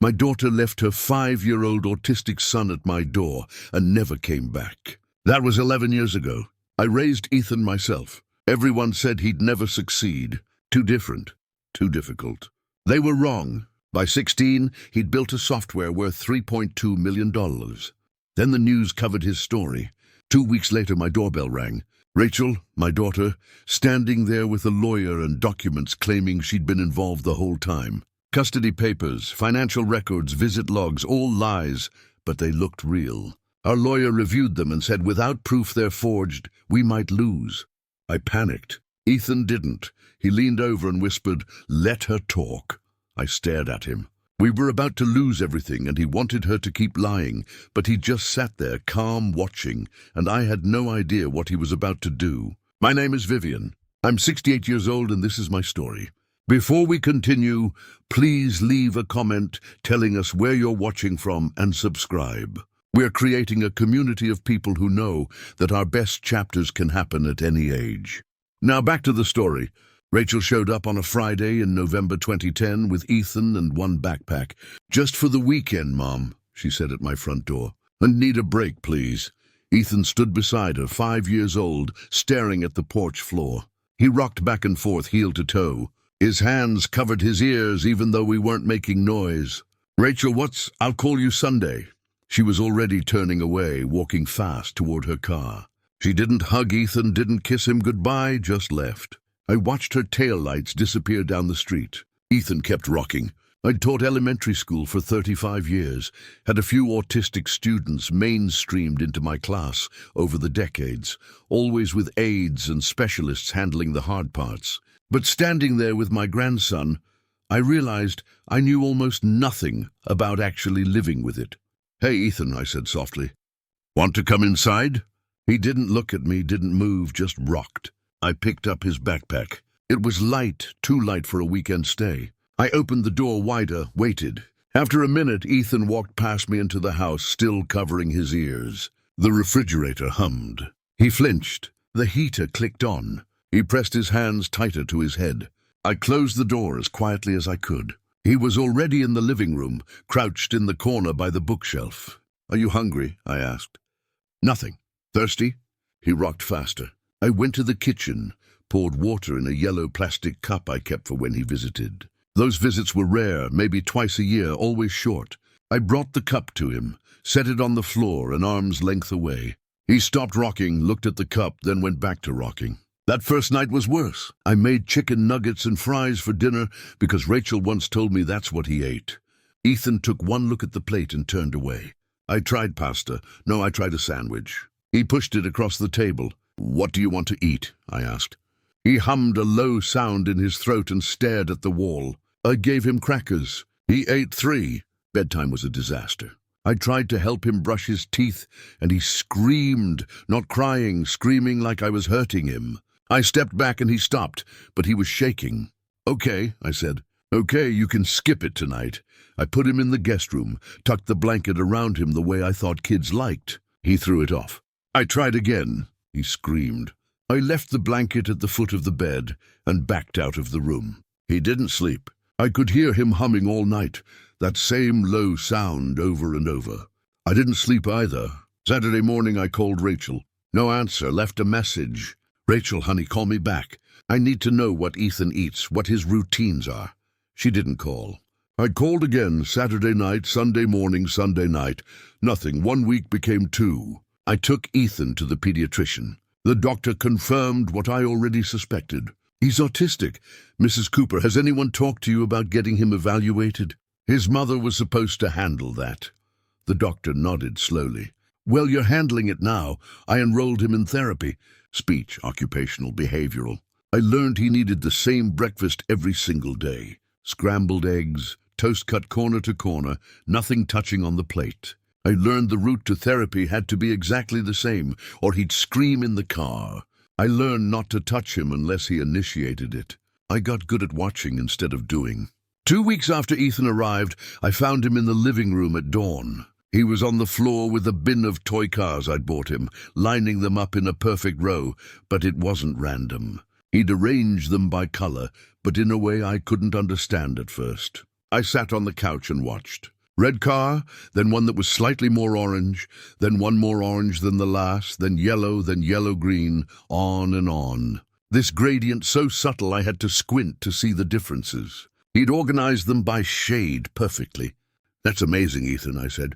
My daughter left her 5-year-old autistic son at my door and never came back. That was 11 years ago. I raised Ethan myself. Everyone said he'd never succeed. Too different. Too difficult. They were wrong. By 16, he'd built a software worth $3.2 million. Then the news covered his story. 2 weeks later, my doorbell rang. Rachel, my daughter, standing there with a lawyer and documents claiming she'd been involved the whole time. Custody papers, financial records, visit logs, all lies, but they looked real. Our lawyer reviewed them and said without proof they're forged, we might lose. I panicked. Ethan didn't. He leaned over and whispered, "Let her talk." I stared at him. We were about to lose everything, and he wanted her to keep lying, but he just sat there, calm, watching, and I had no idea what he was about to do. My name is Vivian. I'm 68 years old, and this is my story. Before we continue, please leave a comment telling us where you're watching from and subscribe. We're creating a community of people who know that our best chapters can happen at any age. Now back to the story. Rachel showed up on a Friday in November 2010 with Ethan and one backpack. "Just for the weekend, Mom," she said at my front door. "And need a break, please." Ethan stood beside her, 5 years old, staring at the porch floor. He rocked back and forth, heel to toe. His hands covered his ears even though we weren't making noise. "Rachel, I'll call you Sunday." She was already turning away, walking fast toward her car. She didn't hug Ethan, didn't kiss him goodbye, just left. I watched her taillights disappear down the street. Ethan kept rocking. I'd taught elementary school for 35 years, had a few autistic students mainstreamed into my class over the decades, always with aides and specialists handling the hard parts. But standing there with my grandson, I realized I knew almost nothing about actually living with it. "Hey, Ethan," I said softly. "Want to come inside?" He didn't look at me, didn't move, just rocked. I picked up his backpack. It was light, too light for a weekend stay. I opened the door wider, waited. After a minute, Ethan walked past me into the house, still covering his ears. The refrigerator hummed. He flinched. The heater clicked on. He pressed his hands tighter to his head. I closed the door as quietly as I could. He was already in the living room, crouched in the corner by the bookshelf. "Are you hungry?" I asked. "Nothing." "Thirsty?" He rocked faster. I went to the kitchen, poured water in a yellow plastic cup I kept for when he visited. Those visits were rare, maybe twice a year, always short. I brought the cup to him, set it on the floor an arm's length away. He stopped rocking, looked at the cup, then went back to rocking. That first night was worse. I made chicken nuggets and fries for dinner because Rachel once told me that's what he ate. Ethan took one look at the plate and turned away. I tried pasta. No, I tried a sandwich. He pushed it across the table. "What do you want to eat?" I asked. He hummed a low sound in his throat and stared at the wall. I gave him crackers. He ate 3. Bedtime was a disaster. I tried to help him brush his teeth, and he screamed, not crying, screaming like I was hurting him. I stepped back and he stopped, but he was shaking. "Okay," I said. "Okay, you can skip it tonight." I put him in the guest room, tucked the blanket around him the way I thought kids liked. He threw it off. I tried again. He screamed. I left the blanket at the foot of the bed and backed out of the room. He didn't sleep. I could hear him humming all night, that same low sound over and over. I didn't sleep either. Saturday morning I called Rachel. No answer, left a message. "Rachel, honey, call me back. I need to know what Ethan eats, what his routines are." She didn't call. I called again, Saturday night, Sunday morning, Sunday night. Nothing. 1 week became 2. I took Ethan to the pediatrician. The doctor confirmed what I already suspected. "He's autistic. Mrs. Cooper, has anyone talked to you about getting him evaluated?" His mother was supposed to handle that. The doctor nodded slowly. "Well, you're handling it now. I enrolled him in therapy. Speech, occupational, behavioral. I learned he needed the same breakfast every single day. Scrambled eggs, toast cut corner to corner, nothing touching on the plate. I learned the route to therapy had to be exactly the same, or he'd scream in the car. I learned not to touch him unless he initiated it. I got good at watching instead of doing. 2 weeks after Ethan arrived, I found him in the living room at dawn. He was on the floor with a bin of toy cars I'd bought him, lining them up in a perfect row, but it wasn't random. He'd arranged them by color, but in a way I couldn't understand at first. I sat on the couch and watched. Red car, then one that was slightly more orange, then one more orange than the last, then yellow-green, on and on. This gradient so subtle I had to squint to see the differences. He'd organized them by shade perfectly. "That's amazing, Ethan," I said.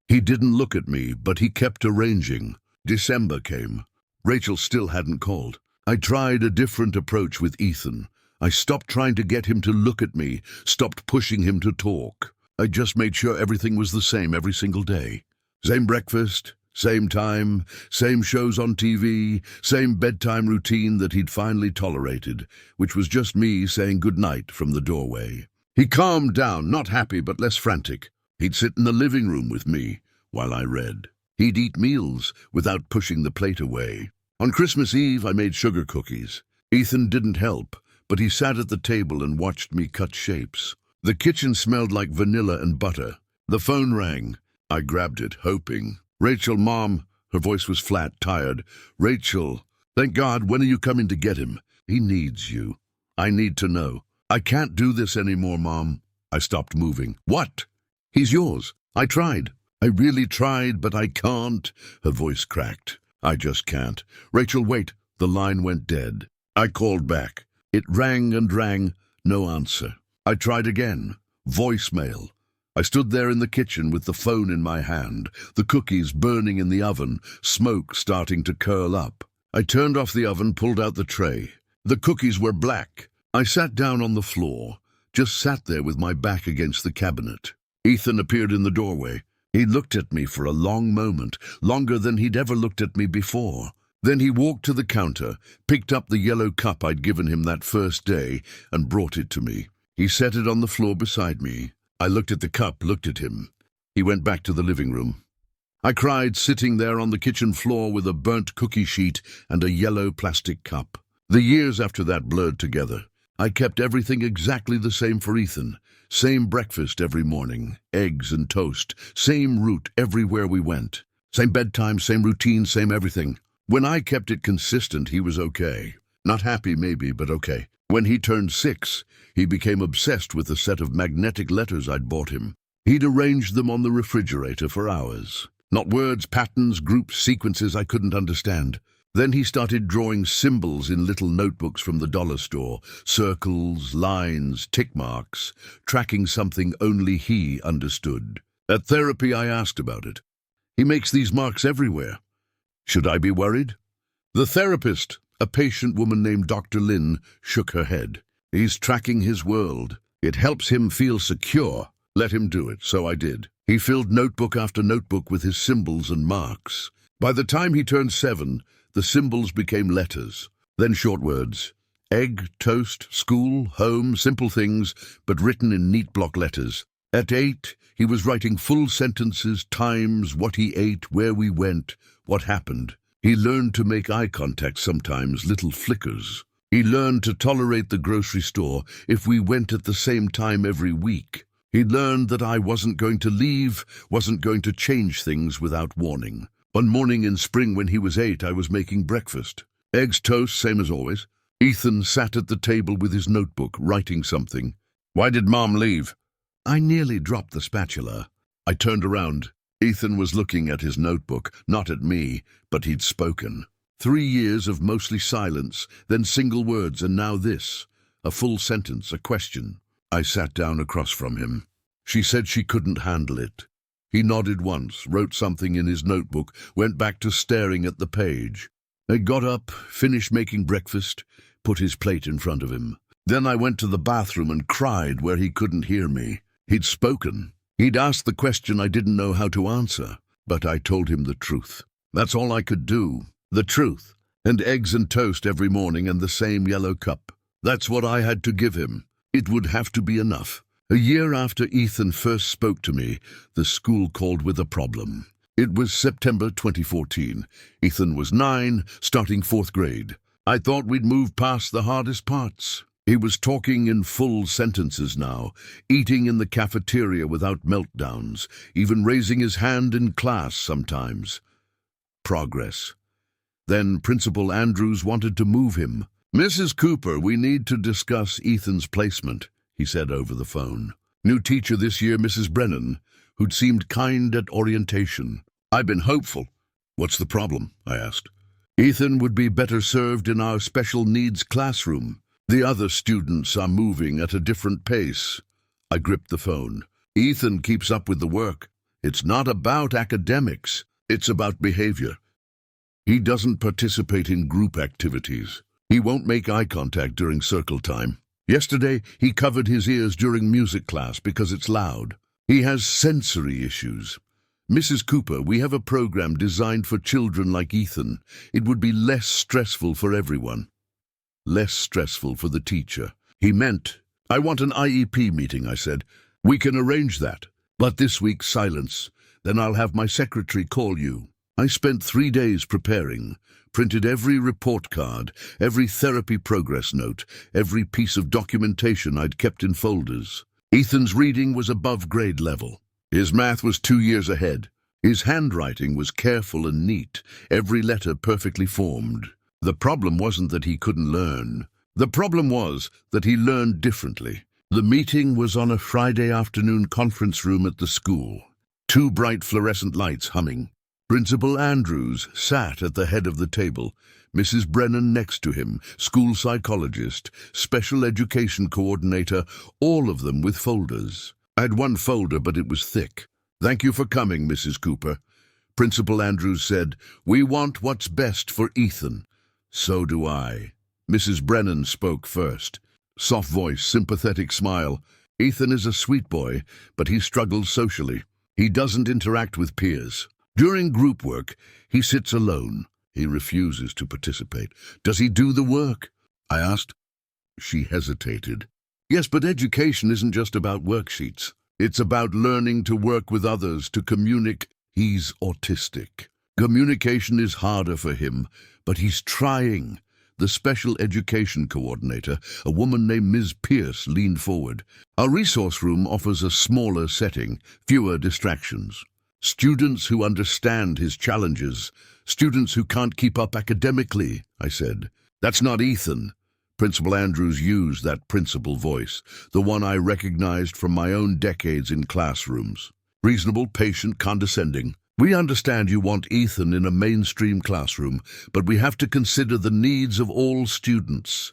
He didn't look at me, but he kept arranging. December came. Rachel still hadn't called. I tried a different approach with Ethan. I stopped trying to get him to look at me, stopped pushing him to talk. I just made sure everything was the same every single day. Same breakfast, same time, same shows on TV, same bedtime routine that he'd finally tolerated, which was just me saying goodnight from the doorway. He calmed down, not happy but less frantic. He'd sit in the living room with me while I read. He'd eat meals without pushing the plate away. On Christmas Eve, I made sugar cookies. Ethan didn't help, but he sat at the table and watched me cut shapes. The kitchen smelled like vanilla and butter. The phone rang. I grabbed it, hoping. "Rachel, Mom." Her voice was flat, tired. "Rachel, thank God, when are you coming to get him? He needs you. I need to know." "I can't do this anymore, Mom." I stopped moving. "What?" "He's yours. I tried. I really tried, but I can't." Her voice cracked. "I just can't." "Rachel, wait." The line went dead. I called back. It rang and rang. No answer. I tried again. Voicemail. I stood there in the kitchen with the phone in my hand, the cookies burning in the oven, smoke starting to curl up. I turned off the oven, pulled out the tray. The cookies were black. I sat down on the floor, just sat there with my back against the cabinet. Ethan appeared in the doorway. He looked at me for a long moment, longer than he'd ever looked at me before. Then he walked to the counter, picked up the yellow cup I'd given him that first day, and brought it to me. He set it on the floor beside me. I looked at the cup, looked at him. He went back to the living room. I cried, sitting there on the kitchen floor with a burnt cookie sheet and a yellow plastic cup. The years after that blurred together. I kept everything exactly the same for Ethan. Same breakfast every morning, eggs and toast. Same route everywhere we went. Same bedtime, same routine, same everything. When I kept it consistent, he was okay. Not happy maybe, but okay. When he turned 6, he became obsessed with a set of magnetic letters I'd bought him. He'd arranged them on the refrigerator for hours. Not words, patterns, groups, sequences I couldn't understand. Then he started drawing symbols in little notebooks from the dollar store, circles, lines, tick marks, tracking something only he understood. At therapy, I asked about it. "He makes these marks everywhere. Should I be worried?" The therapist, a patient woman named Dr. Lin, shook her head. "He's tracking his world. It helps him feel secure. Let him do it." So I did. He filled notebook after notebook with his symbols and marks. By the time he turned 7, the symbols became letters, then short words. Egg, toast, school, home, simple things, but written in neat block letters. At 8, he was writing full sentences, times, what he ate, where we went, what happened. He learned to make eye contact sometimes, little flickers. He learned to tolerate the grocery store if we went at the same time every week. He learned that I wasn't going to leave, wasn't going to change things without warning. One morning in spring when he was 8, I was making breakfast. Eggs, toast, same as always. Ethan sat at the table with his notebook, writing something. "Why did Mom leave?" I nearly dropped the spatula. I turned around. Ethan was looking at his notebook, not at me, but he'd spoken. 3 years of mostly silence, then single words, and now this. A full sentence, a question. I sat down across from him. She said she couldn't handle it. He nodded once, wrote something in his notebook, went back to staring at the page. I got up, finished making breakfast, put his plate in front of him. Then I went to the bathroom and cried where he couldn't hear me. He'd spoken. He'd asked the question I didn't know how to answer, but I told him the truth. That's all I could do. The truth. And eggs and toast every morning and the same yellow cup. That's what I had to give him. It would have to be enough. A year after Ethan first spoke to me, the school called with a problem. It was September 2014. Ethan was 9, starting 4th grade. I thought we'd moved past the hardest parts. He was talking in full sentences now, eating in the cafeteria without meltdowns, even raising his hand in class sometimes. Progress. Then Principal Andrews wanted to move him. "Mrs. Cooper, we need to discuss Ethan's placement," he said over the phone. New teacher this year, Mrs. Brennan, who'd seemed kind at orientation. I've been hopeful. What's the problem? I asked. Ethan would be better served in our special needs classroom. The other students are moving at a different pace. I gripped the phone. Ethan keeps up with the work. It's not about academics. It's about behavior. He doesn't participate in group activities. He won't make eye contact during circle time. Yesterday, he covered his ears during music class because it's loud. He has sensory issues. Mrs. Cooper, we have a program designed for children like Ethan. It would be less stressful for everyone. Less stressful for the teacher. He meant, I want an IEP meeting, I said. We can arrange that. But this week, silence. Then I'll have my secretary call you. I spent 3 days preparing, printed every report card, every therapy progress note, every piece of documentation I'd kept in folders. Ethan's reading was above grade level. His math was 2 years ahead. His handwriting was careful and neat, every letter perfectly formed. The problem wasn't that he couldn't learn. The problem was that he learned differently. The meeting was on a Friday afternoon conference room at the school. 2 bright fluorescent lights humming. Principal Andrews sat at the head of the table, Mrs. Brennan next to him, school psychologist, special education coordinator, all of them with folders. I had 1 folder, but it was thick. Thank you for coming, Mrs. Cooper. Principal Andrews said, we want what's best for Ethan. So do I. Mrs. Brennan spoke first. Soft voice, sympathetic smile. Ethan is a sweet boy, but he struggles socially. He doesn't interact with peers. During group work, he sits alone. He refuses to participate. Does he do the work? I asked. She hesitated. Yes, but education isn't just about worksheets. It's about learning to work with others, to communicate. He's autistic. Communication is harder for him, but he's trying. The special education coordinator, a woman named Ms. Pierce, leaned forward. Our resource room offers a smaller setting, fewer distractions. Students who understand his challenges, students who can't keep up academically, I said. That's not Ethan. Principal Andrews used that principal voice, the one I recognized from my own decades in classrooms. Reasonable, patient, condescending. We understand you want Ethan in a mainstream classroom, but we have to consider the needs of all students.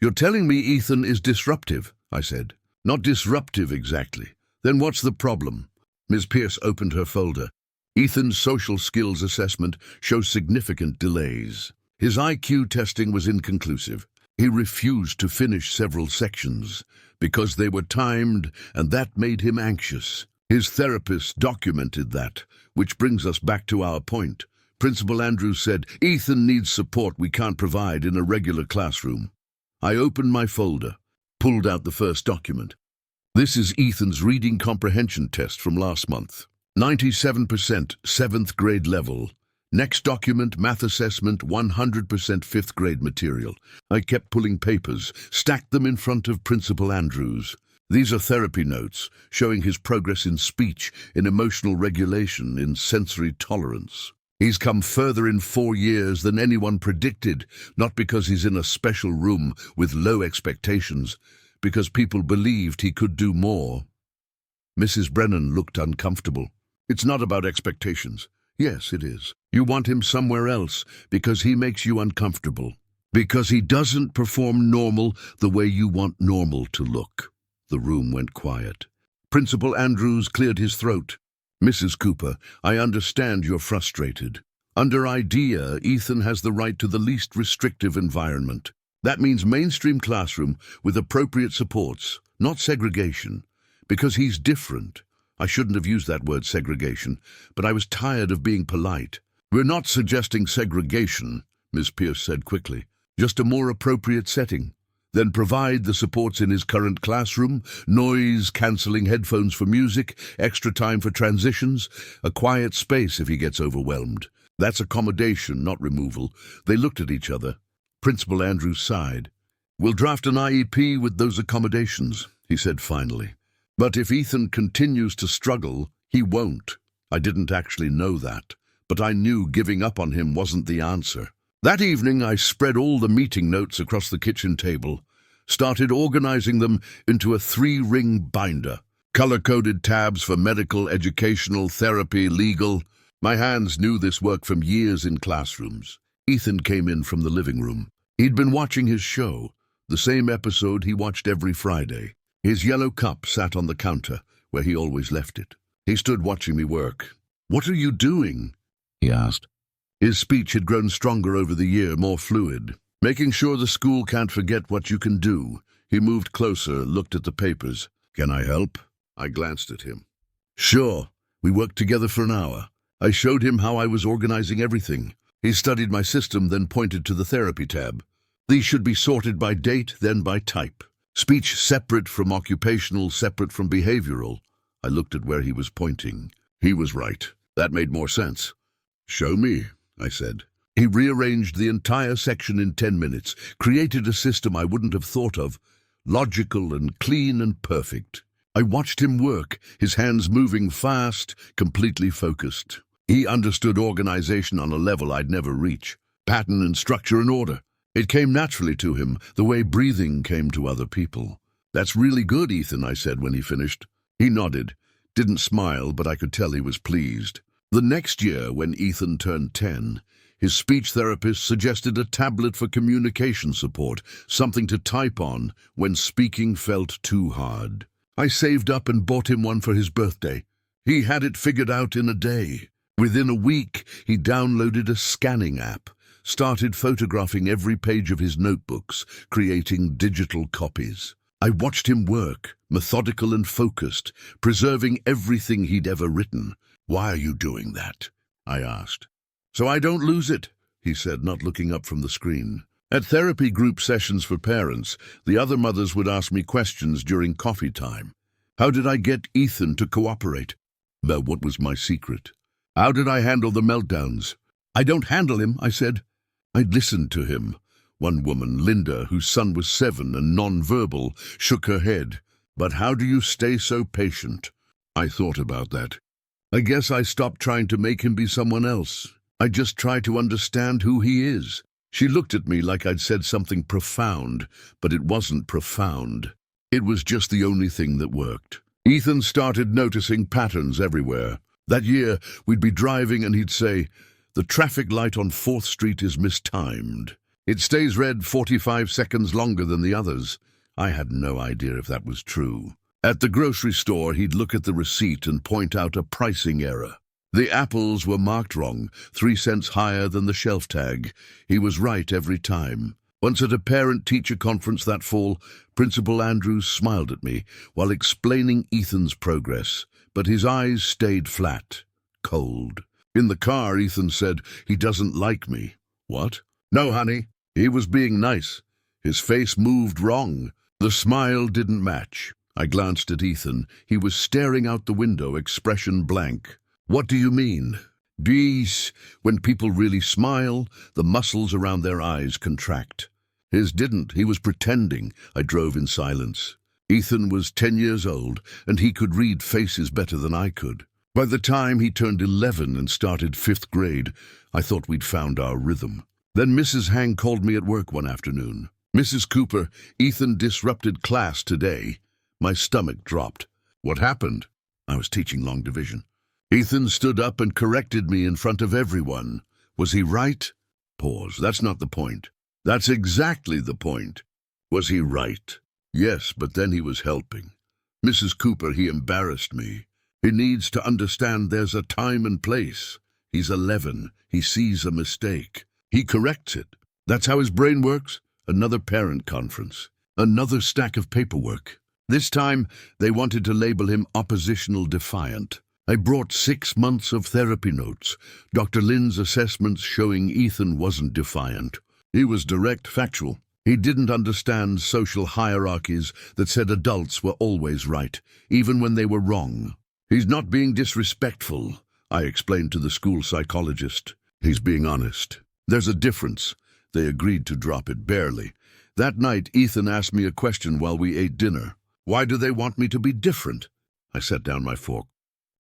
You're telling me Ethan is disruptive, I said. Not disruptive exactly. Then what's the problem? Ms. Pierce opened her folder. Ethan's social skills assessment shows significant delays. His IQ testing was inconclusive. He refused to finish several sections because they were timed, and that made him anxious. His therapist documented that, which brings us back to our point. Principal Andrews said, Ethan needs support we can't provide in a regular classroom. I opened my folder, pulled out the first document. This is Ethan's reading comprehension test from last month. 97%, 7th grade level. Next document, math assessment, 100% 5th grade material. I kept pulling papers, stacked them in front of Principal Andrews. These are therapy notes, showing his progress in speech, in emotional regulation, in sensory tolerance. He's come further in 4 years than anyone predicted, not because he's in a special room with low expectations, because people believed he could do more. Mrs. Brennan looked uncomfortable. It's not about expectations. Yes, it is. You want him somewhere else because he makes you uncomfortable. Because he doesn't perform normal the way you want normal to look. The room went quiet. Principal Andrews cleared his throat. Mrs. Cooper, I understand you're frustrated. Under IDEA, Ethan has the right to the least restrictive environment. That means mainstream classroom with appropriate supports, not segregation. Because he's different. I shouldn't have used that word segregation, but I was tired of being polite. We're not suggesting segregation, Ms. Pierce said quickly. Just a more appropriate setting. Then provide the supports in his current classroom, noise-cancelling headphones for music, extra time for transitions, a quiet space if he gets overwhelmed. That's accommodation, not removal. They looked at each other. Principal Andrews sighed. We'll draft an IEP with those accommodations, he said finally. But if Ethan continues to struggle, he won't. I didn't actually know that, but I knew giving up on him wasn't the answer. That evening, I spread all the meeting notes across the kitchen table, started organizing them into a 3-ring binder. Color-coded tabs for medical, educational, therapy, legal. My hands knew this work from years in classrooms. Ethan came in from the living room. He'd been watching his show, the same episode he watched every Friday. His yellow cup sat on the counter, where he always left it. He stood watching me work. "What are you doing?" he asked. His speech had grown stronger over the year, more fluid. "Making sure the school can't forget what you can do." He moved closer, looked at the papers. "Can I help?" I glanced at him. "Sure." We worked together for an hour. I showed him how I was organizing everything. He studied my system, then pointed to the therapy tab. These should be sorted by date, then by type. Speech separate from occupational, separate from behavioral. I looked at where he was pointing. He was right. That made more sense. "Show me," I said. He rearranged the entire section in 10 minutes, created a system I wouldn't have thought of, logical and clean and perfect. I watched him work, his hands moving fast, completely focused. He understood organization on a level I'd never reach. Pattern and structure and order. It came naturally to him, the way breathing came to other people. "That's really good, Ethan," I said when he finished. He nodded, didn't smile, but I could tell he was pleased. The next year, when Ethan turned 10, his speech therapist suggested a tablet for communication support, something to type on when speaking felt too hard. I saved up and bought him one for his birthday. He had it figured out in a day. Within a week, he downloaded a scanning app, started photographing every page of his notebooks, creating digital copies. I watched him work, methodical and focused, preserving everything he'd ever written. "Why are you doing that?" I asked. "So I don't lose it," he said, not looking up from the screen. At therapy group sessions for parents, the other mothers would ask me questions during coffee time. How did I get Ethan to cooperate? Well, what was my secret? How did I handle the meltdowns? "I don't handle him," I said. I listened to him. One woman, Linda, whose son was 7 and non-verbal, shook her head. "But how do you stay so patient?" I thought about that. I guess I stopped trying to make him be someone else. I just try to understand who he is. She looked at me like I'd said something profound, but it wasn't profound. It was just the only thing that worked. Ethan started noticing patterns everywhere. That year, we'd be driving and he'd say, "The traffic light on 4th Street is mistimed. It stays red 45 seconds longer than the others." I had no idea if that was true. At the grocery store, he'd look at the receipt and point out a pricing error. The apples were marked wrong, 3 cents higher than the shelf tag. He was right every time. Once at a parent-teacher conference that fall, Principal Andrews smiled at me while explaining Ethan's progress, but his eyes stayed flat, cold. In the car, Ethan said, "He doesn't like me." "What?" "No, honey." He was being nice. His face moved wrong. The smile didn't match. I glanced at Ethan. He was staring out the window, expression blank. "What do you mean?" "Geez, when people really smile, the muscles around their eyes contract." His didn't. He was pretending. I drove in silence. Ethan was 10 years old, and he could read faces better than I could. By the time he turned 11 and started 5th grade, I thought we'd found our rhythm. Then Mrs. Hang called me at work one afternoon. "Mrs. Cooper, Ethan disrupted class today." My stomach dropped. "What happened?" I was teaching long division. "Ethan stood up and corrected me in front of everyone." "Was he right?" Pause. "That's not the point." "That's exactly the point." "Was he right?" "Yes, but then he was helping." "Mrs. Cooper, he embarrassed me. He needs to understand there's a time and place. He's 11. He sees a mistake. He corrects it. That's how his brain works." Another parent conference. Another stack of paperwork. This time, they wanted to label him oppositional defiant. I brought 6 months of therapy notes, Dr. Lynn's assessments showing Ethan wasn't defiant. He was direct, factual. He didn't understand social hierarchies that said adults were always right, even when they were wrong. "He's not being disrespectful," I explained to the school psychologist. "He's being honest. There's a difference." They agreed to drop it barely. That night, Ethan asked me a question while we ate dinner. "Why do they want me to be different?" I set down my fork.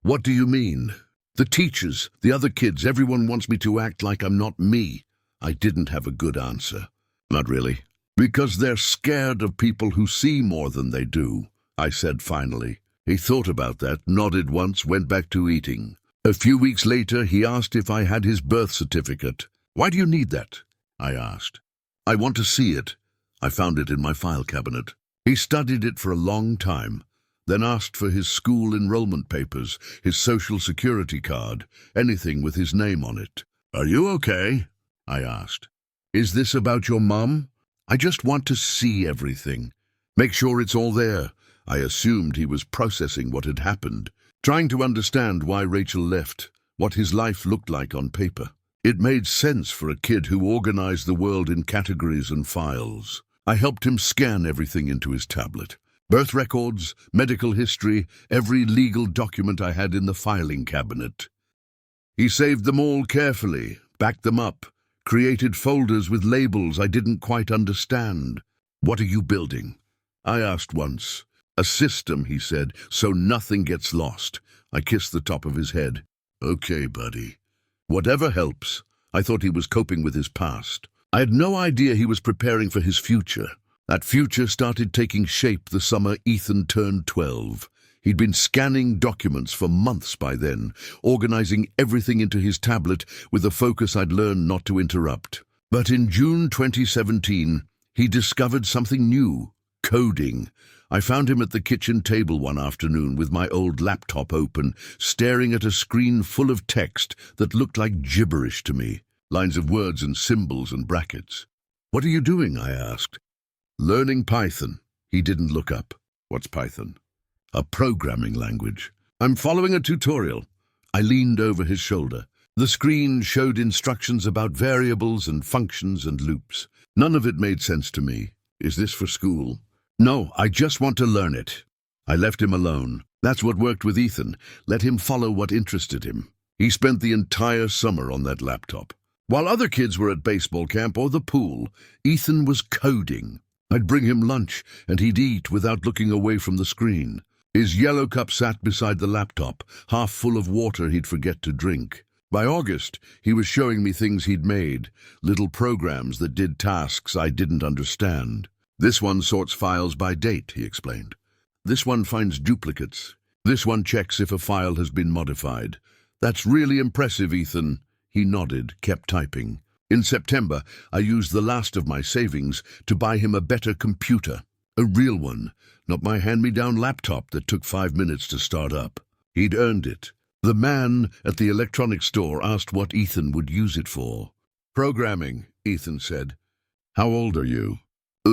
"What do you mean?" "The teachers, the other kids, everyone wants me to act like I'm not me." I didn't have a good answer. "Not really." "Because they're scared of people who see more than they do," I said finally. He thought about that, nodded once, went back to eating. A few weeks later, he asked if I had his birth certificate. "Why do you need that?" I asked. "I want to see it." I found it in my file cabinet. He studied it for a long time, then asked for his school enrollment papers, his social security card, anything with his name on it. "Are you okay?" I asked. "Is this about your mom?" "I just want to see everything. Make sure it's all there." I assumed he was processing what had happened, trying to understand why Rachel left, what his life looked like on paper. It made sense for a kid who organized the world in categories and files. I helped him scan everything into his tablet. Birth records, medical history, every legal document I had in the filing cabinet. He saved them all carefully, backed them up, created folders with labels I didn't quite understand. "What are you building?" I asked once. "A system," he said, "so nothing gets lost." I kissed the top of his head. "Okay, buddy. Whatever helps." I thought he was coping with his past. I had no idea he was preparing for his future. That future started taking shape the summer Ethan turned 12. He'd been scanning documents for months by then, organizing everything into his tablet with a focus I'd learned not to interrupt. But in June 2017, he discovered something new: coding. I found him at the kitchen table one afternoon with my old laptop open, staring at a screen full of text that looked like gibberish to me, lines of words and symbols and brackets. "What are you doing?" I asked. "Learning Python." He didn't look up. "What's Python?" "A programming language." "I'm following a tutorial." I leaned over his shoulder. The screen showed instructions about variables and functions and loops. None of it made sense to me. "Is this for school?" "No, I just want to learn it." I left him alone. That's what worked with Ethan. Let him follow what interested him. He spent the entire summer on that laptop. While other kids were at baseball camp or the pool, Ethan was coding. I'd bring him lunch, and he'd eat without looking away from the screen. His yellow cup sat beside the laptop, half full of water he'd forget to drink. By August, he was showing me things he'd made, little programs that did tasks I didn't understand. "This one sorts files by date," he explained. "This one finds duplicates. This one checks if a file has been modified." "That's really impressive, Ethan." He nodded, kept typing. In September, I used the last of my savings to buy him a better computer. A real one, not my hand-me-down laptop that took 5 minutes to start up. He'd earned it. The man at the electronics store asked what Ethan would use it for. "Programming," Ethan said. "How old are you?"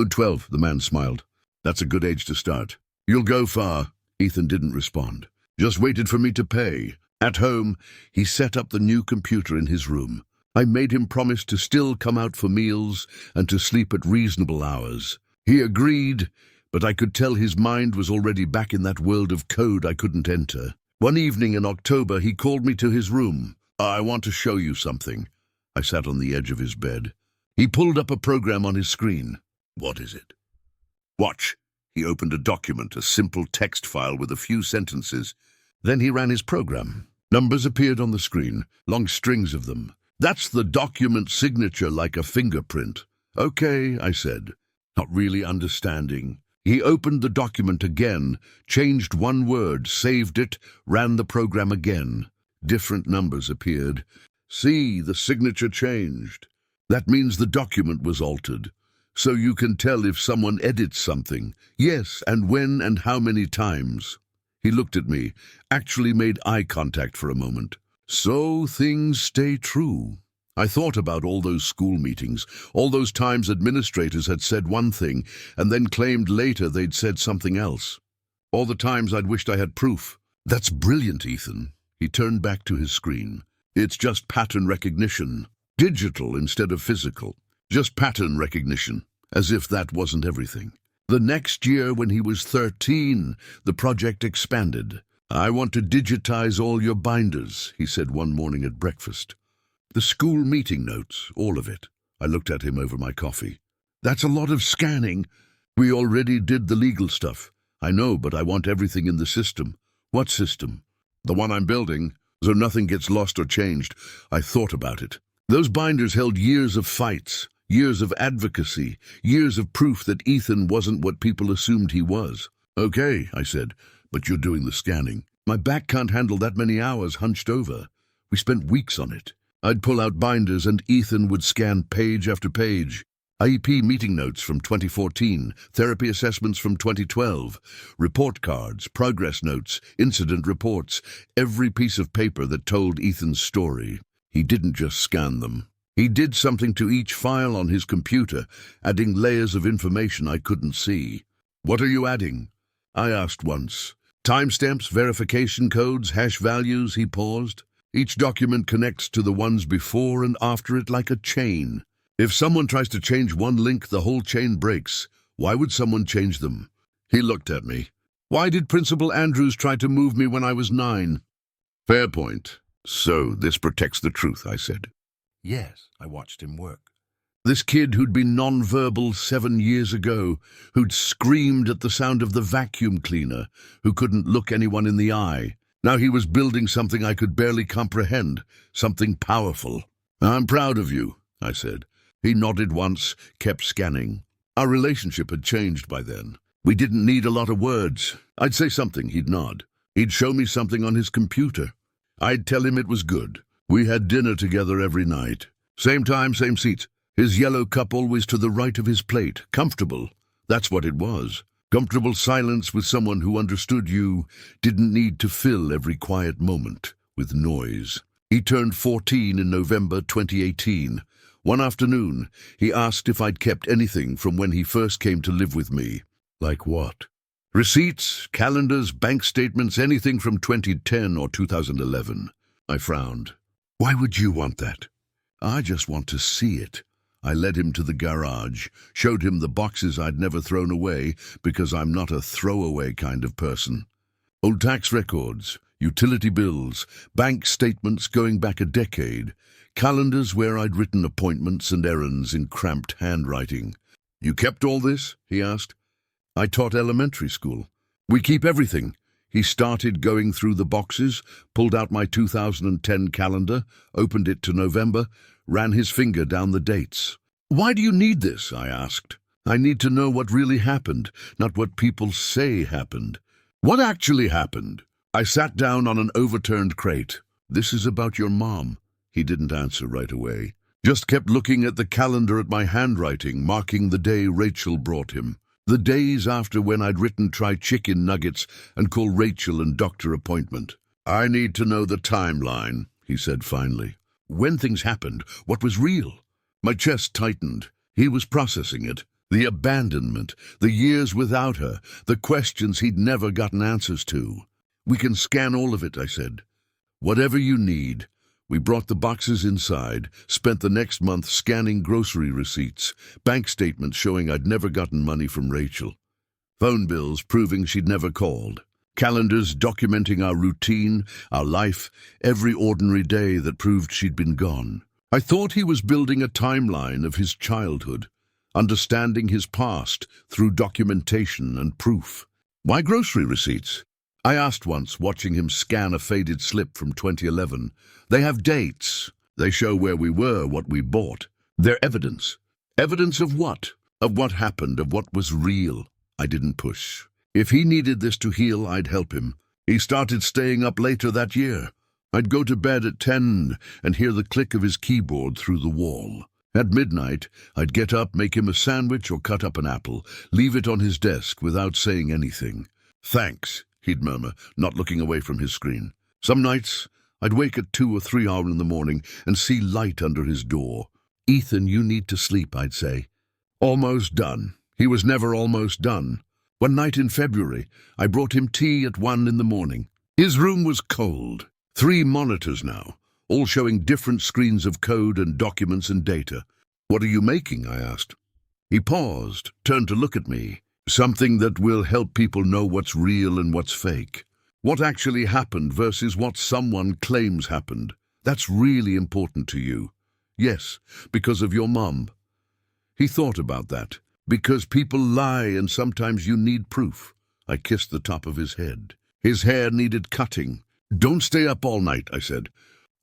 12, the man smiled. "That's a good age to start." "You'll go far." Ethan didn't respond. Just waited for me to pay. At home, he set up the new computer in his room. I made him promise to still come out for meals and to sleep at reasonable hours. He agreed, but I could tell his mind was already back in that world of code I couldn't enter. One evening in October, he called me to his room. "I want to show you something." I sat on the edge of his bed. He pulled up a program on his screen. "What is it?" "Watch." He opened a document, a simple text file with a few sentences. Then he ran his program. Numbers appeared on the screen, long strings of them. "That's the document signature, like a fingerprint." "Okay," I said, not really understanding. He opened the document again, changed one word, saved it, ran the program again. Different numbers appeared. "See, the signature changed. That means the document was altered. So you can tell if someone edits something. Yes, and when and how many times." He looked at me, actually made eye contact for a moment. "So things stay true." I thought about all those school meetings, all those times administrators had said one thing and then claimed later they'd said something else. All the times I'd wished I had proof. "That's brilliant, Ethan." He turned back to his screen. "It's just pattern recognition. Digital instead of physical. Just pattern recognition, as if that wasn't everything." The next year, when he was 13, the project expanded. "I want to digitize all your binders," he said one morning at breakfast. "The school meeting notes, all of it." I looked at him over my coffee. "That's a lot of scanning." "We already did the legal stuff." "I know, but I want everything in the system." "What system?" "The one I'm building, so nothing gets lost or changed." I thought about it. Those binders held years of fights, years of advocacy, years of proof that Ethan wasn't what people assumed he was. "Okay," I said, But you're doing the scanning. My back can't handle that many hours hunched over. We spent weeks on it. I'd pull out binders and Ethan would scan page after page. IEP meeting notes from 2014, therapy assessments from 2012, report cards, progress notes, incident reports, every piece of paper that told Ethan's story. He didn't just scan them. He did something to each file on his computer, adding layers of information I couldn't see. "What are you adding?" I asked once. "Timestamps, verification codes, hash values," he paused. "Each document connects to the ones before and after it like a chain. If someone tries to change one link, the whole chain breaks. Why would someone change them?" He looked at me. "Why did Principal Andrews try to move me when I was 9? "Fair point. So this protects the truth," I said. Yes, I watched him work. This kid who'd been non-verbal 7 years ago, who'd screamed at the sound of the vacuum cleaner, who couldn't look anyone in the eye. Now he was building something I could barely comprehend, something powerful. "I'm proud of you," I said. He nodded once, kept scanning. Our relationship had changed by then. We didn't need a lot of words. I'd say something, he'd nod. He'd show me something on his computer. I'd tell him it was good. We had dinner together every night. Same time, same seats. His yellow cup always to the right of his plate. Comfortable. That's what it was. Comfortable silence with someone who understood you, didn't need to fill every quiet moment with noise. He turned 14 in November 2018. One afternoon, he asked if I'd kept anything from when he first came to live with me. Like what? Receipts, calendars, bank statements, anything from 2010 or 2011. I frowned. "Why would you want that?" "I just want to see it." I led him to the garage, showed him the boxes I'd never thrown away because I'm not a throwaway kind of person. Old tax records, utility bills, bank statements going back a decade, calendars where I'd written appointments and errands in cramped handwriting. "You kept all this?" he asked. "I taught elementary school. We keep everything." He started going through the boxes, pulled out my 2010 calendar, opened it to November, ran his finger down the dates. "Why do you need this?" I asked. "I need to know what really happened, not what people say happened." "What actually happened?" I sat down on an overturned crate. "This is about your mom." He didn't answer right away. Just kept looking at the calendar at my handwriting, marking the day Rachel brought him. The days after when I'd written try chicken nuggets and call Rachel and doctor appointment. "I need to know the timeline," he said finally. When things happened, what was real? My chest tightened. He was processing it. The abandonment, the years without her, the questions he'd never gotten answers to. "We can scan all of it," I said. "Whatever you need." We brought the boxes inside, spent the next month scanning grocery receipts, bank statements showing I'd never gotten money from Rachel, phone bills proving she'd never called, calendars documenting our routine, our life, every ordinary day that proved she'd been gone. I thought he was building a timeline of his childhood, understanding his past through documentation and proof. "Why grocery receipts?" I asked once, watching him scan a faded slip from 2011. "They have dates. They show where we were, what we bought. They're evidence." "Evidence of what?" "Of what happened, of what was real." I didn't push. If he needed this to heal, I'd help him. He started staying up later that year. I'd go to bed at 10 and hear the click of his keyboard through the wall. At midnight, I'd get up, make him a sandwich or cut up an apple, leave it on his desk without saying anything. "Thanks," he'd murmur, not looking away from his screen. Some nights, I'd wake at 2 or 3 hours in the morning and see light under his door. "Ethan, you need to sleep," I'd say. Almost done. He was never almost done. One night in February, I brought him tea at 1 in the morning. His room was cold. 3 monitors now, all showing different screens of code and documents and data. "What are you making?" I asked. He paused, turned to look at me. "Something that will help people know what's real and what's fake. What actually happened versus what someone claims happened. That's really important to you." "Yes, because of your mom." He thought about that. "Because people lie and sometimes you need proof." I kissed the top of his head. His hair needed cutting. "Don't stay up all night," I said.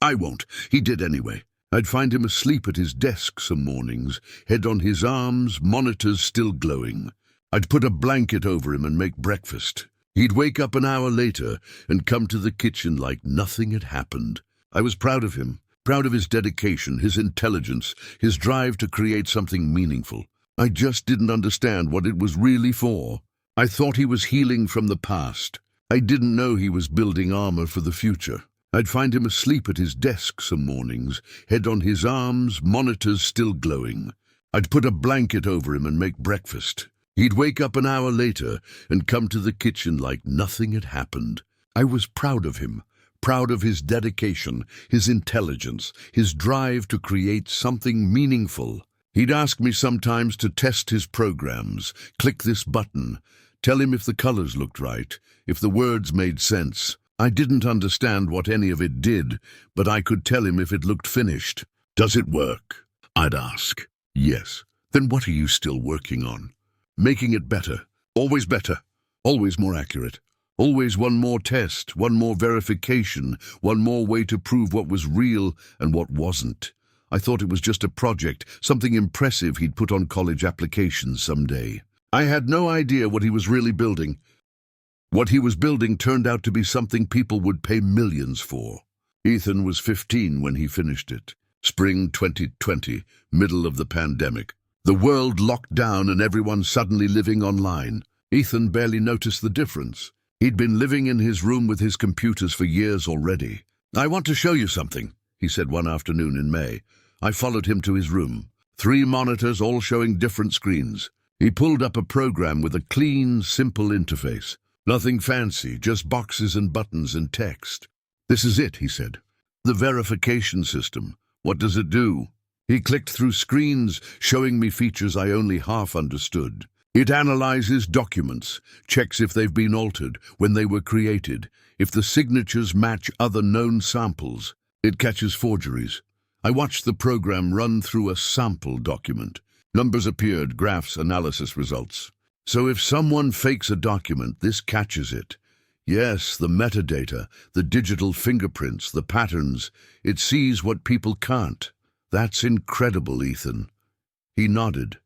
"I won't." He did anyway. I'd find him asleep at his desk some mornings, head on his arms, monitors still glowing. I'd put a blanket over him and make breakfast. He'd wake up an hour later and come to the kitchen like nothing had happened. I was proud of him, proud of his dedication, his intelligence, his drive to create something meaningful. I just didn't understand what it was really for. I thought he was healing from the past. I didn't know he was building armor for the future. I'd find him asleep at his desk some mornings, head on his arms, monitors still glowing. I'd put a blanket over him and make breakfast. He'd wake up an hour later and come to the kitchen like nothing had happened. I was proud of him, proud of his dedication, his intelligence, his drive to create something meaningful. He'd ask me sometimes to test his programs, click this button, tell him if the colors looked right, if the words made sense. I didn't understand what any of it did, but I could tell him if it looked finished. "Does it work?" I'd ask. "Yes." "Then what are you still working on?" "Making it better. Always better. Always more accurate. Always one more test, one more verification, one more way to prove what was real and what wasn't." I thought it was just a project, something impressive he'd put on college applications someday. I had no idea what he was really building. What he was building turned out to be something people would pay millions for. Ethan was 15 when he finished it. Spring 2020, middle of the pandemic. The world locked down and everyone suddenly living online. Ethan barely noticed the difference. He'd been living in his room with his computers for years already. "I want to show you something," he said one afternoon in May. I followed him to his room. 3 monitors all showing different screens. He pulled up a program with a clean, simple interface. Nothing fancy, just boxes and buttons and text. "This is it," he said. "The verification system. What does it do?" He clicked through screens, showing me features I only half understood. It analyzes documents, checks if they've been altered, when they were created, if the signatures match other known samples. It catches forgeries. I watched the program run through a sample document. Numbers appeared, graphs, analysis results. So if someone fakes a document, this catches it. Yes, the metadata, the digital fingerprints, the patterns. It sees what people can't. That's incredible, Ethan. He nodded.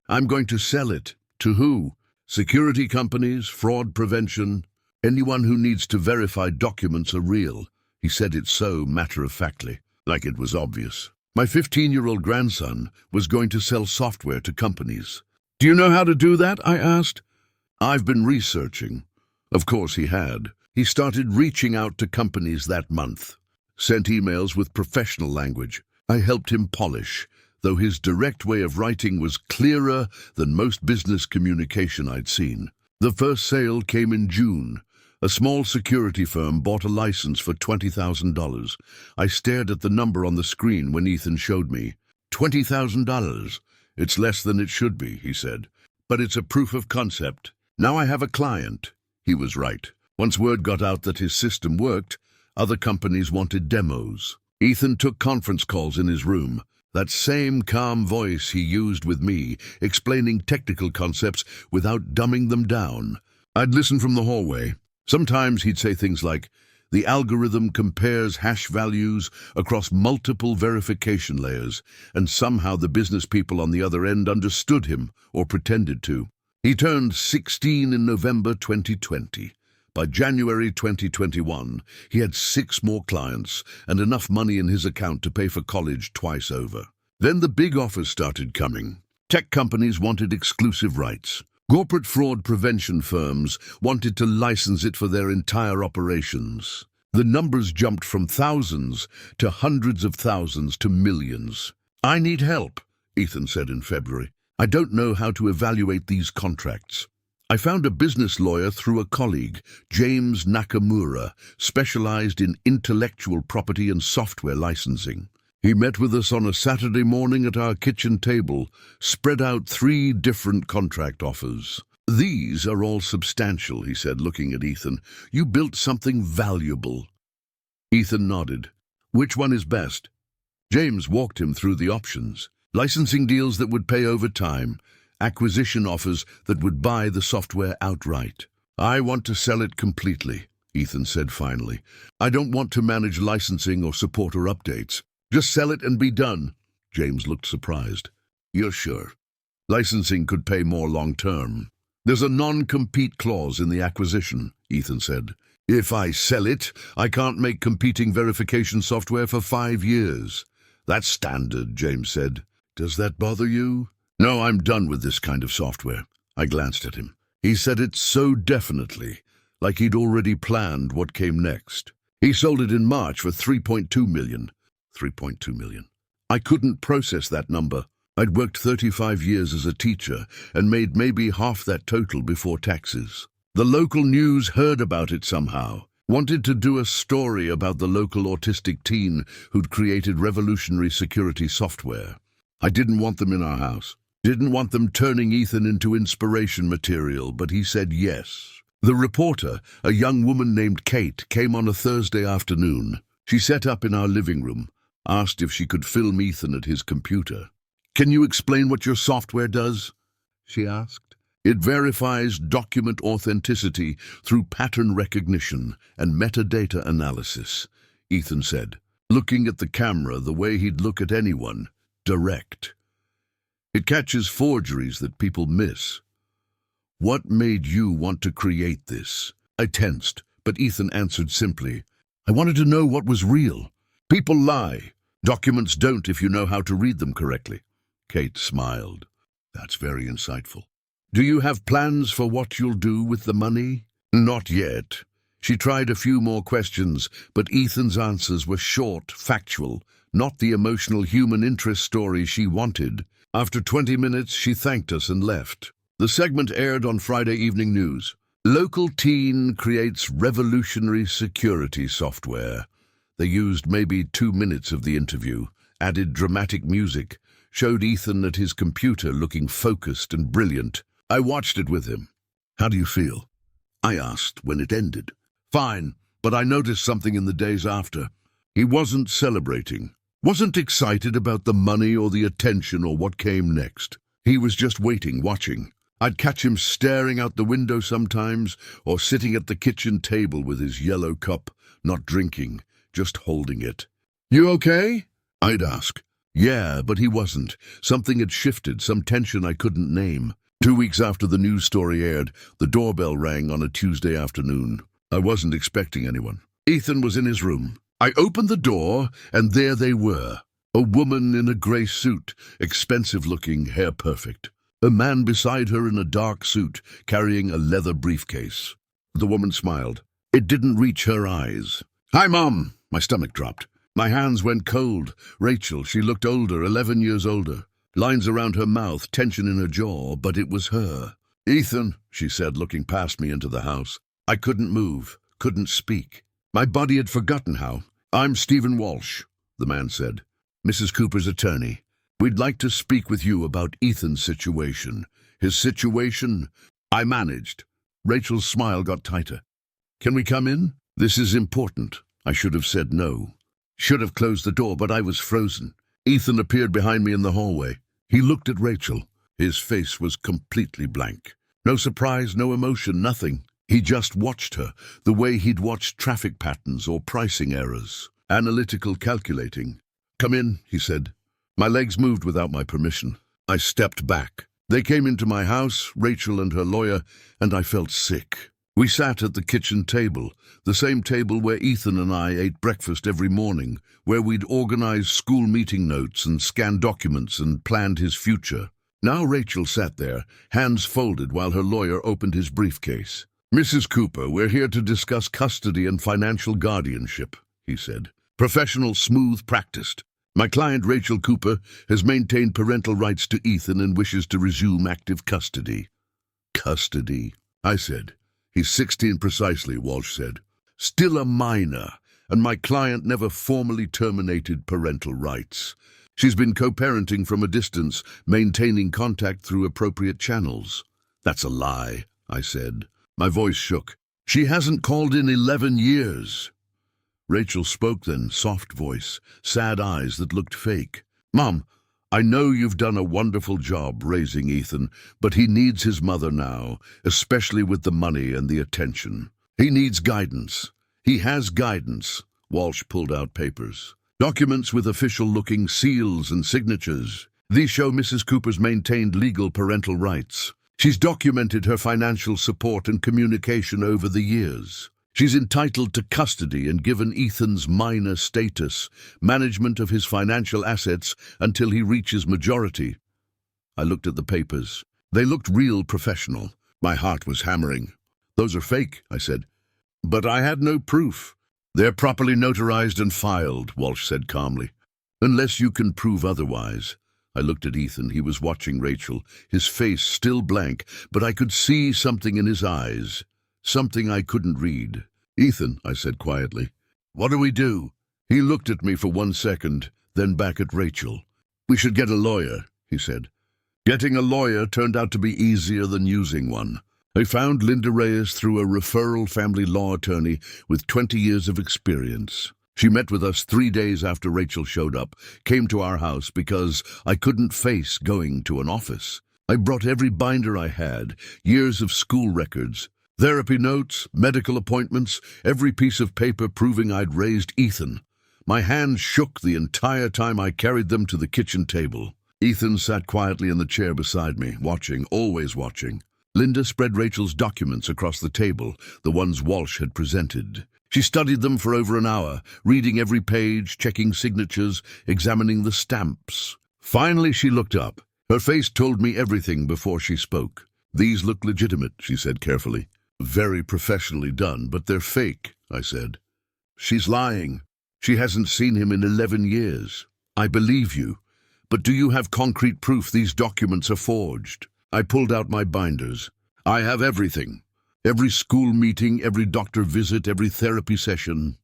"I'm going to sell it. To who? Security companies, fraud prevention, anyone who needs to verify documents are real." He said it so matter-of-factly, like it was obvious. My 15-year-old grandson was going to sell software to companies. "Do you know how to do that?" I asked. "I've been researching." Of course he had. He started reaching out to companies that month. Sent emails with professional language. I helped him polish, though his direct way of writing was clearer than most business communication I'd seen. The first sale came in June. A small security firm bought a license for $20,000. I stared at the number on the screen when Ethan showed me. $20,000. "It's less than it should be," he said. "But it's a proof of concept. Now I have a client." He was right. Once word got out that his system worked, other companies wanted demos. Ethan took conference calls in his room. That same calm voice he used with me, explaining technical concepts without dumbing them down. I'd listen from the hallway. Sometimes he'd say things like, "The algorithm compares hash values across multiple verification layers," and somehow the business people on the other end understood him, or pretended to. He turned 16 in November 2020. By January 2021, he had 6 more clients and enough money in his account to pay for college twice over. Then the big offers started coming. Tech companies wanted exclusive rights. Corporate fraud prevention firms wanted to license it for their entire operations. The numbers jumped from thousands to hundreds of thousands to millions. "I need help," Ethan said in February. "I don't know how to evaluate these contracts." I found a business lawyer through a colleague, James Nakamura, specialized in intellectual property and software licensing. He met with us on a Saturday morning at our kitchen table, spread out 3 different contract offers. "These are all substantial," he said, looking at Ethan. "You built something valuable." Ethan nodded. "Which one is best?" James walked him through the options. Licensing deals that would pay over time, acquisition offers that would buy the software outright. "I want to sell it completely," Ethan said finally. "I don't want to manage licensing or support or updates. Just sell it and be done." James looked surprised. "You're sure? Licensing could pay more long term." There's a non-compete clause in the acquisition, Ethan said. If I sell it, I can't make competing verification software for 5 years. That's standard, James said. Does that bother you? No, I'm done with this kind of software. I glanced at him. He said it so definitely, like he'd already planned what came next. He sold it in March for $3.2 million. $3.2 million. I couldn't process that number. I'd worked 35 years as a teacher and made maybe half that total before taxes. The local news heard about it somehow, wanted to do a story about the local autistic teen who'd created revolutionary security software. I didn't want them in our house. Didn't want them turning Ethan into inspiration material, but he said yes. The reporter, a young woman named Kate, came on a Thursday afternoon. She set up in our living room, asked if she could film Ethan at his computer. "Can you explain what your software does?" she asked. "It verifies document authenticity through pattern recognition and metadata analysis," Ethan said, looking at the camera the way he'd look at anyone, direct. "It catches forgeries that people miss." "What made you want to create this?" I tensed, but Ethan answered simply, "I wanted to know what was real. People lie. Documents don't if you know how to read them correctly." Kate smiled. "That's very insightful. Do you have plans for what you'll do with the money?" "Not yet." She tried a few more questions, but Ethan's answers were short, factual, not the emotional human interest story she wanted. After 20 minutes, she thanked us and left. The segment aired on Friday Evening News. Local teen creates revolutionary security software. They used maybe 2 minutes of the interview, added dramatic music, showed Ethan at his computer looking focused and brilliant. I watched it with him. "How do you feel?" I asked when it ended. "Fine, but I noticed something in the days after." He wasn't celebrating, wasn't excited about the money or the attention or what came next. He was just waiting, watching. I'd catch him staring out the window sometimes, or sitting at the kitchen table with his yellow cup, not drinking, just holding it. "You okay?" I'd ask. Yeah, but he wasn't. Something had shifted, some tension I couldn't name. 2 weeks after the news story aired, the doorbell rang on a Tuesday afternoon. I wasn't expecting anyone. Ethan was in his room. I opened the door, and there they were. A woman in a grey suit, expensive-looking, hair perfect. A man beside her in a dark suit, carrying a leather briefcase. The woman smiled. It didn't reach her eyes. "Hi, Mom!" My stomach dropped. My hands went cold. Rachel, she looked older, 11 years older. Lines around her mouth, tension in her jaw, but it was her. "Ethan," she said, looking past me into the house. I couldn't move, couldn't speak. My body had forgotten how. "I'm Stephen Walsh," the man said. "Mrs. Cooper's attorney. We'd like to speak with you about Ethan's situation." "His situation?" I managed. Rachel's smile got tighter. "Can we come in? This is important." I should have said no. Should have closed the door, but I was frozen. Ethan appeared behind me in the hallway. He looked at Rachel. His face was completely blank. No surprise, no emotion, nothing. He just watched her, the way he'd watched traffic patterns or pricing errors. Analytical calculating. "Come in," he said. My legs moved without my permission. I stepped back. They came into my house, Rachel and her lawyer, and I felt sick. We sat at the kitchen table, the same table where Ethan and I ate breakfast every morning, where we'd organized school meeting notes and scanned documents and planned his future. Now Rachel sat there, hands folded while her lawyer opened his briefcase. "Mrs. Cooper, we're here to discuss custody and financial guardianship," he said. "Professional, smooth, practiced. My client, Rachel Cooper, has maintained parental rights to Ethan and wishes to resume active custody." "Custody?" I said. "He's 16 precisely," Walsh said. "Still a minor, and my client never formally terminated parental rights. She's been co-parenting from a distance, maintaining contact through appropriate channels." "That's a lie," I said. My voice shook. "She hasn't called in 11 years." Rachel spoke then, soft voice, sad eyes that looked fake. "Mom, I know you've done a wonderful job raising Ethan, but he needs his mother now, especially with the money and the attention. He needs guidance. He has guidance." Walsh pulled out papers. "Documents with official-looking seals and signatures. These show Mrs. Cooper's maintained legal parental rights. She's documented her financial support and communication over the years. She's entitled to custody and given Ethan's minor status, management of his financial assets until he reaches majority. I looked at the papers. They looked real professional. My heart was hammering. "Those are fake," I said. "But I had no proof." "They're properly notarized and filed," Walsh said calmly. "Unless you can prove otherwise." I looked at Ethan. He was watching Rachel, his face still blank, but I could see something in his eyes, something I couldn't read. "Ethan," I said quietly, "what do we do?" He looked at me for 1 second, then back at Rachel. "We should get a lawyer," he said. Getting a lawyer turned out to be easier than using one. I found Linda Reyes through a referral family law attorney with 20 years of experience. She met with us 3 days after Rachel showed up, came to our house because I couldn't face going to an office. I brought every binder I had, years of school records, therapy notes, medical appointments, every piece of paper proving I'd raised Ethan. My hands shook the entire time I carried them to the kitchen table. Ethan sat quietly in the chair beside me, watching, always watching. Linda spread Rachel's documents across the table, the ones Walsh had presented. She studied them for over an hour, reading every page, checking signatures, examining the stamps. Finally, she looked up. Her face told me everything before she spoke. "These look legitimate," she said carefully. "Very professionally done, but they're fake," I said. "She's lying. She hasn't seen him in 11 years. I believe you. But do you have concrete proof these documents are forged?" I pulled out my binders. "I have everything. Every school meeting, every doctor visit, every therapy session."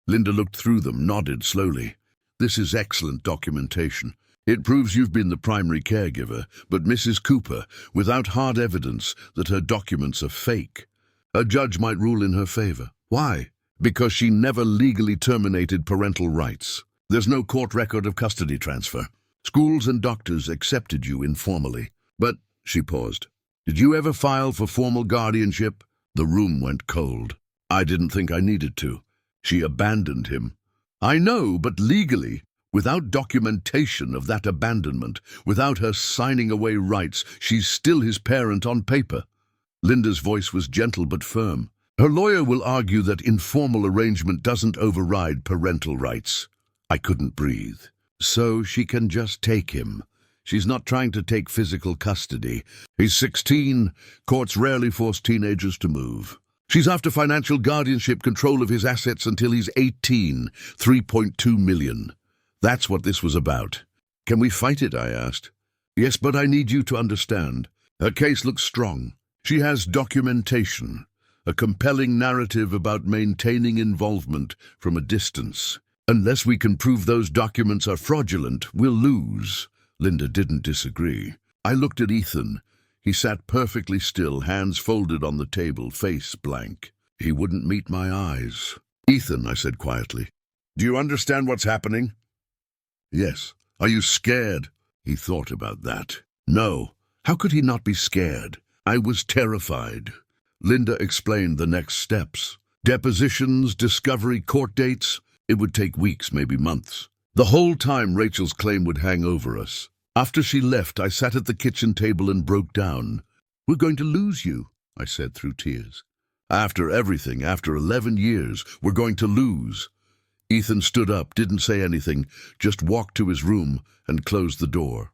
Linda looked through them, nodded slowly. "This is excellent documentation. It proves you've been the primary caregiver, but Mrs. Cooper, without hard evidence that her documents are fake. A judge might rule in her favor. Why? Because she never legally terminated parental rights. There's no court record of custody transfer. Schools and doctors accepted you informally. But," she paused, "did you ever file for formal guardianship?" The room went cold. I didn't think I needed to. She abandoned him. I know, but legally, without documentation of that abandonment, without her signing away rights, she's still his parent on paper. Linda's voice was gentle but firm. "Her lawyer will argue that informal arrangement doesn't override parental rights." I couldn't breathe. "So she can just take him. She's not trying to take physical custody. He's 16. Courts rarely force teenagers to move. She's after financial guardianship, control of his assets until he's 18, 3.2 million. That's what this was about." "Can we fight it?" I asked. "Yes, but I need you to understand. Her case looks strong. She has documentation, a compelling narrative about maintaining involvement from a distance. Unless we can prove those documents are fraudulent, we'll lose." Linda didn't disagree. I looked at Ethan. He sat perfectly still, hands folded on the table, face blank. He wouldn't meet my eyes. "Ethan," I said quietly, "do you understand what's happening?" "Yes." "Are you scared?" He thought about that. No. How could he not be scared? I was terrified. Linda explained the next steps. Depositions, discovery, court dates. It would take weeks, maybe months. The whole time Rachel's claim would hang over us. After she left, I sat at the kitchen table and broke down. "We're going to lose you," I said through tears. "After everything, after 11 years, we're going to lose." Ethan stood up, didn't say anything, just walked to his room and closed the door.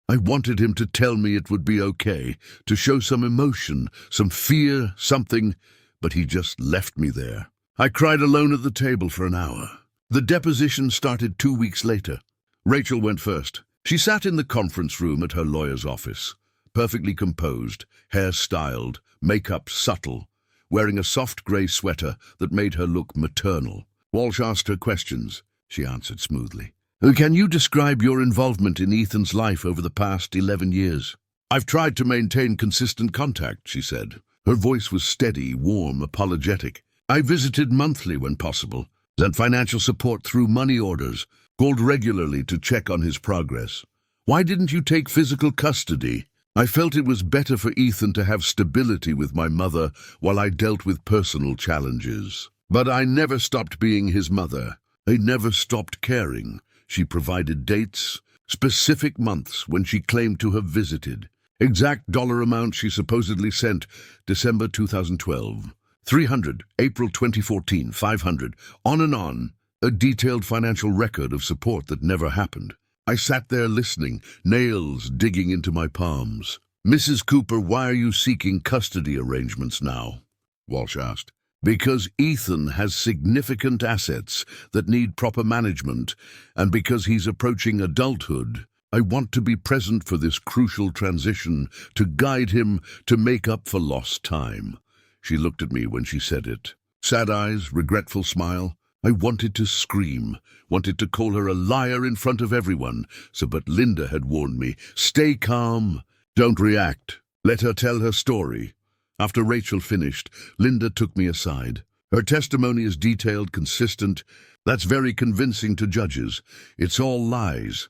I wanted him to tell me it would be okay, to show some emotion, some fear, something, but he just left me there. I cried alone at the table for an hour. The deposition started 2 weeks later. Rachel went first. She sat in the conference room at her lawyer's office, perfectly composed, hair styled, makeup subtle, wearing a soft grey sweater that made her look maternal. Walsh asked her questions. She answered smoothly. "Can you describe your involvement in Ethan's life over the past 11 years?" "I've tried to maintain consistent contact," she said. Her voice was steady, warm, apologetic. "I visited monthly when possible, sent financial support through money orders, called regularly to check on his progress." "Why didn't you take physical custody?" "I felt it was better for Ethan to have stability with my mother while I dealt with personal challenges. But I never stopped being his mother. I never stopped caring." She provided dates, specific months when she claimed to have visited. Exact dollar amount she supposedly sent, December 2012. 300, April 2014, 500, on and on. A detailed financial record of support that never happened. I sat there listening, nails digging into my palms. "Mrs. Cooper, why are you seeking custody arrangements now?" Walsh asked. "Because Ethan has significant assets that need proper management, and because he's approaching adulthood. I want to be present for this crucial transition, to guide him, to make up for lost time." She looked at me when she said it. Sad eyes, regretful smile. I wanted to scream, wanted to call her a liar in front of everyone, but Linda had warned me, "Stay calm, don't react, let her tell her story." After Rachel finished, Linda took me aside. "Her testimony is detailed, consistent. That's very convincing to judges. It's all lies."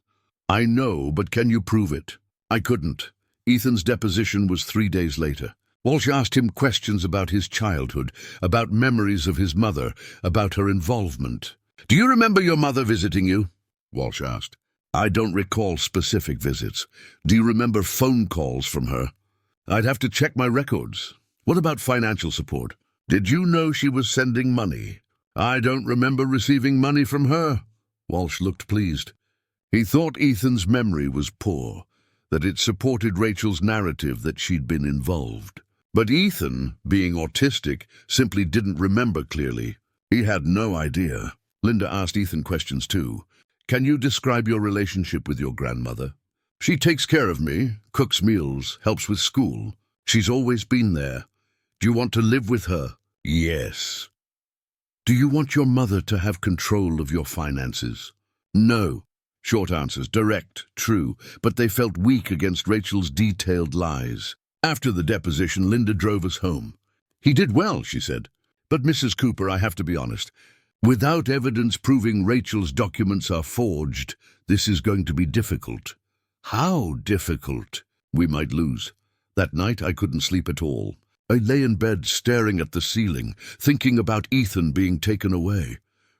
"I know, but can you prove it?" I couldn't. Ethan's deposition was 3 days later. Walsh asked him questions about his childhood, about memories of his mother, about her involvement. "Do you remember your mother visiting you?" Walsh asked. "I don't recall specific visits. Do you remember phone calls from her?" "I'd have to check my records." "What about financial support? Did you know she was sending money?" "I don't remember receiving money from her." Walsh looked pleased. He thought Ethan's memory was poor, that it supported Rachel's narrative that she'd been involved. But Ethan, being autistic, simply didn't remember clearly. He had no idea. Linda asked Ethan questions too. "Can you describe your relationship with your grandmother?" "She takes care of me, cooks meals, helps with school. She's always been there." "Do you want to live with her?" "Yes." "Do you want your mother to have control of your finances?" "No." Short answers, direct, true, but they felt weak against Rachel's detailed lies. After the deposition, Linda drove us home. "He did well," she said. "But Mrs. Cooper, I have to be honest. Without evidence proving Rachel's documents are forged, this is going to be difficult." "How difficult?" "We might lose." That night I couldn't sleep at all. I lay in bed staring at the ceiling, thinking about Ethan being taken away.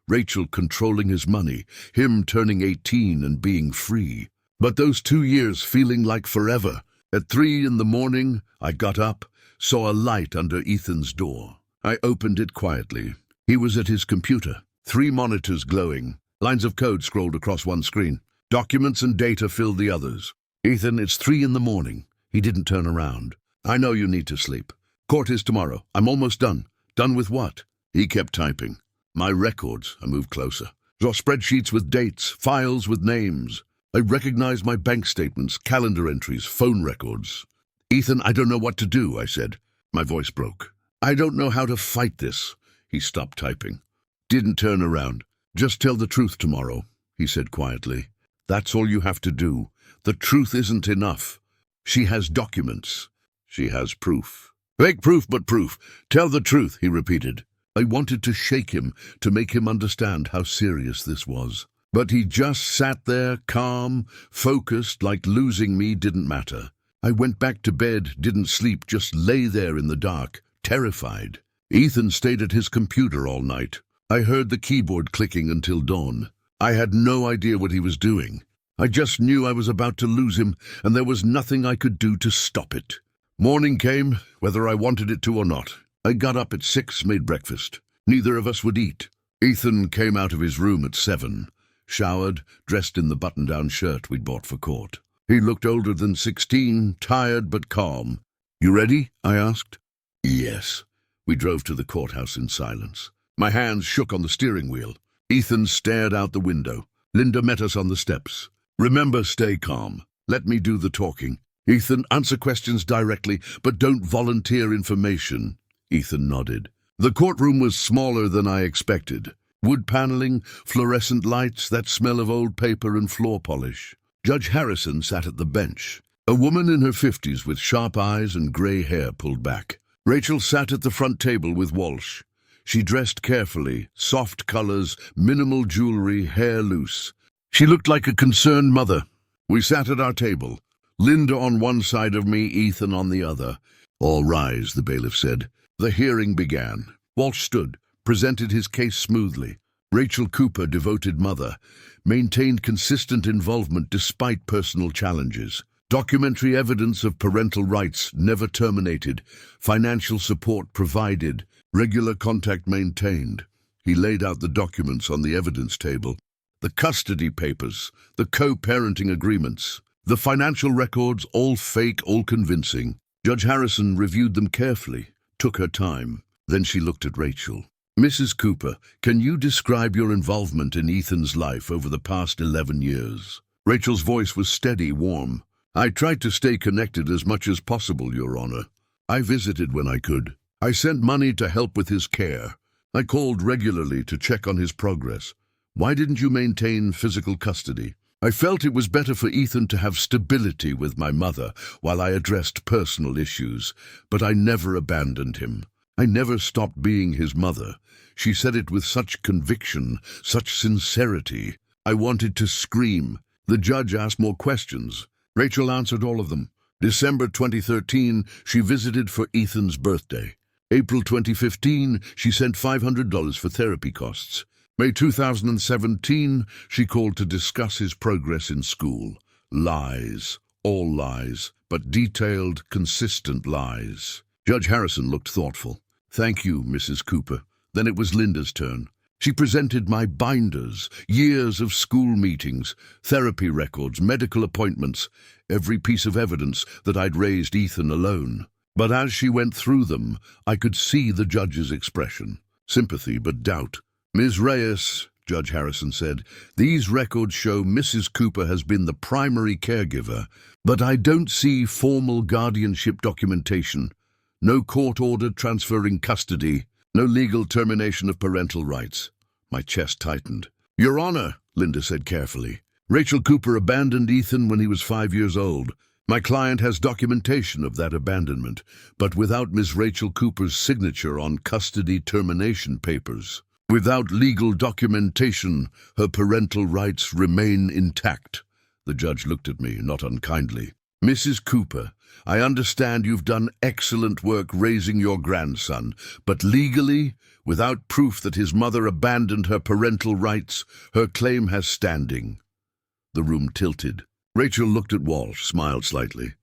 Rachel controlling his money, him turning 18 and being free. But those 2 years feeling like forever. At 3 in the morning, I got up, saw a light under Ethan's door. I opened it quietly. He was at his computer, 3 monitors glowing, lines of code scrolled across one screen. Documents and data filled the others. "Ethan, it's 3 in the morning. He didn't turn around. "I know you need to sleep. Court is tomorrow. I'm almost done." "Done with what?" He kept typing. "My records." I moved closer. Saw spreadsheets with dates, files with names. I recognized my bank statements, calendar entries, phone records. "Ethan, I don't know what to do," I said. My voice broke. "I don't know how to fight this." He stopped typing. "Didn't turn around. Just tell the truth tomorrow," he said quietly. "That's all you have to do. The truth isn't enough. She has documents. She has proof." "Fake proof, but proof. Tell the truth," he repeated. I wanted to shake him, to make him understand how serious this was. But he just sat there, calm, focused, like losing me didn't matter. I went back to bed, didn't sleep, just lay there in the dark, terrified. Ethan stayed at his computer all night. I heard the keyboard clicking until dawn. I had no idea what he was doing. I just knew I was about to lose him, and there was nothing I could do to stop it. Morning came, whether I wanted it to or not. I got up at 6, made breakfast. Neither of us would eat. Ethan came out of his room at 7, showered, dressed in the button-down shirt we'd bought for court. He looked older than 16, tired but calm. "You ready?" I asked. "Yes." We drove to the courthouse in silence. My hands shook on the steering wheel. Ethan stared out the window. Linda met us on the steps. "Remember, stay calm. Let me do the talking. Ethan, answer questions directly, but don't volunteer information." Ethan nodded. The courtroom was smaller than I expected. Wood paneling, fluorescent lights, that smell of old paper and floor polish. Judge Harrison sat at the bench. A woman in her 50s with sharp eyes and grey hair pulled back. Rachel sat at the front table with Walsh. She dressed carefully, soft colors, minimal jewelry, hair loose. She looked like a concerned mother. We sat at our table. Linda on one side of me, Ethan on the other. "All rise," the bailiff said. The hearing began. Walsh stood, presented his case smoothly. Rachel Cooper, devoted mother, maintained consistent involvement despite personal challenges. Documentary evidence of parental rights never terminated. Financial support provided. Regular contact maintained. He laid out the documents on the evidence table. The custody papers, the co-parenting agreements, the financial records, all fake, all convincing. Judge Harrison reviewed them carefully, took her time. Then she looked at Rachel. Mrs. Cooper, can you describe your involvement in Ethan's life over the past 11 years? Rachel's voice was steady, warm. I tried to stay connected as much as possible, Your Honor. I visited when I could. I sent money to help with his care. I called regularly to check on his progress. Why didn't you maintain physical custody? I felt it was better for Ethan to have stability with my mother while I addressed personal issues, but I never abandoned him. I never stopped being his mother. She said it with such conviction, such sincerity. I wanted to scream. The judge asked more questions. Rachel answered all of them. December 2013, she visited for Ethan's birthday. April 2015, she sent $500 for therapy costs. May 2017, she called to discuss his progress in school. Lies, all lies, but detailed, consistent lies. Judge Harrison looked thoughtful. Thank you, Mrs. Cooper. Then it was Linda's turn. She presented my binders, years of school meetings, therapy records, medical appointments, every piece of evidence that I'd raised Ethan alone. But as she went through them, I could see the judge's expression. Sympathy, but doubt. Ms. Reyes, Judge Harrison said, these records show Mrs. Cooper has been the primary caregiver, but I don't see formal guardianship documentation. No court order transferring custody. No legal termination of parental rights. My chest tightened. Your Honor, Linda said carefully, Rachel Cooper abandoned Ethan when he was 5 years old. My client has documentation of that abandonment, but without Ms. Rachel Cooper's signature on custody termination papers. Without legal documentation, her parental rights remain intact. The judge looked at me, not unkindly. Mrs. Cooper, I understand you've done excellent work raising your grandson, but legally, without proof that his mother abandoned her parental rights, her claim has standing. The room tilted. Rachel looked at Walsh, smiled slightly.